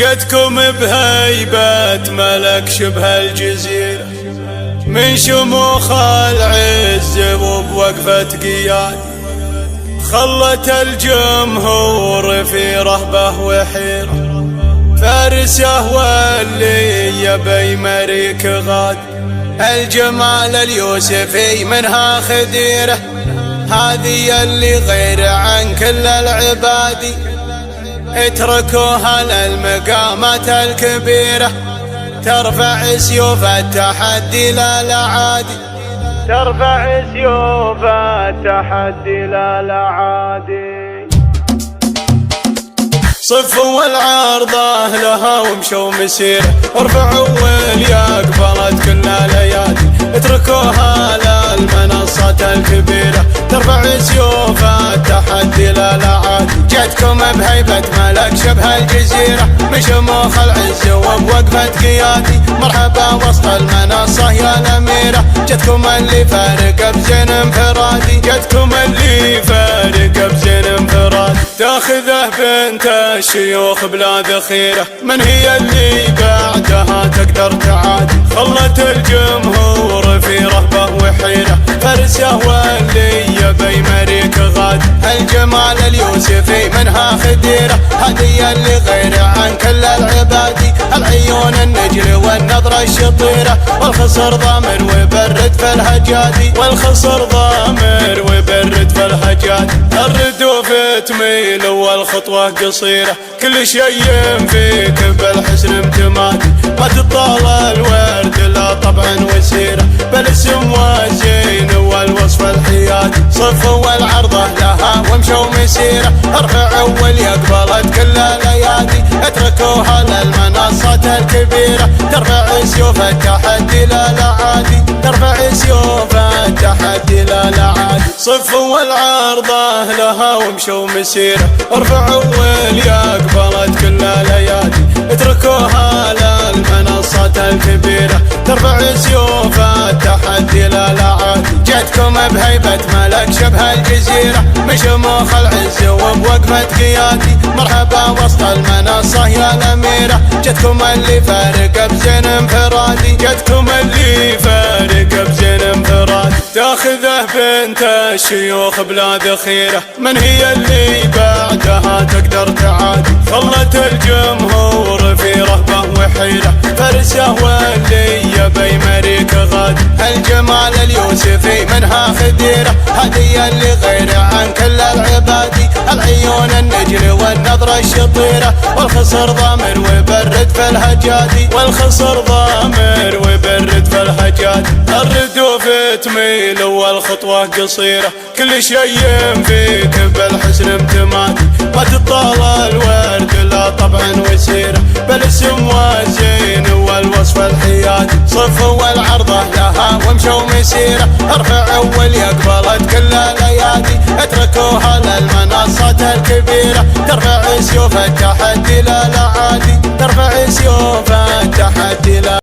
جتكم بهيبة ملك شبه الجزيرة، من شموخ العز وبوقفة قياد خلت الجمهور في رهبة وحيرة. فارسه واللي يبي مريك غاد، الجمال اليوسفي منها خديرة، هذه اللي غير عن كل العبادي اتركوها للمقامات الكبيرة، ترفع سيوف التحدي لا العادي، ترفع سيوف التحدي لا العادي. صفوا العارضة لها ومشوا مسيرة، ارفعوا والياق بلد كل ليالي، اتركوها للمنصات الكبيرة، ترفع سيوف التحدي لا العادي. جتكم بهيبة ملك شبه الجزيرة، من شموخ العز وبوقفة قيادي، مرحبا وسط المنصة يا الأميرة، جتكم اللي فارق بزين انفرادي، جتكم اللي فارق بزين انفرادي. تاخذه بنت الشيوخ بلا ذخيرة، من هي اللي بعدها تقدر تعادي، خلت الجمهور في رهبة وحيرة. فارسه واللي يبي مريك غاد، الجمال اليوسفي منها خديرة، هذه اللي غير عن كل العبادي، العيون النجل والنظرة الشطيرة، والخصر ضامر وبرد في الهجادي، والخصر ضامر وبرد في الهجادي. الردوف تميل والخطوة قصيرة، كل شيء فيك بالحسن امتمادي، ما تطال الورد لا طبعا وسيرة، بل اسم والزين والوصف الحيادي. صفوا والعرضة لها ومشوا مسيرة، ارفعوا واليقبلت كل ليادي، اتركوها للمنصات الكبيرة، ترفع سيوف التحدي لا العادي، ترفع سيوف التحدي لا العادي. صفوا والعرضة لها ومشوا مسيرة، ارفعوا واليقبلت كل ليادي، اتركوها للمنصات الكبيرة، ترفع سيوف التحدي لا العادي. جتكم بهيبة ملك شبه الجزيرة، من شموخ العز وبوقفة قيادي، مرحبا وسط المنصة يا الأميرة، جتكم اللي فارق بزين انفرادي، جتكم اللي فارق بزين انفرادي. تاخذه بنت الشيوخ بلا ذخيرة، من هي اللي بعدها تقدر تعادي، خلت الجمهور في رهبة وحيرة. فارسه واللي يبي مريك غاد، الجمال اليوسفي منها خديرة، هذه اللي غير عن كل العبادي، العيون النجل والنظرة الشطيرة، والخصر ضامر وبرد في الهجادي، والخصر ضامر وبرد في الهجادي. الردوف تميل والخطوة قصيرة، كل شيء فيك بالحسن امتمادي، ما تطال الورد لا طبعا وسيرة، بل اسم والزين والوصف الحيادي. صفوا والعرضة لها ومشوا مسيرة، ارفعوا واليقبلت كل ليادي، اتركوها للمنصات الكبيرة، ترفع سيوف التحدي لا العادي، ترفع سيوف التحدي لا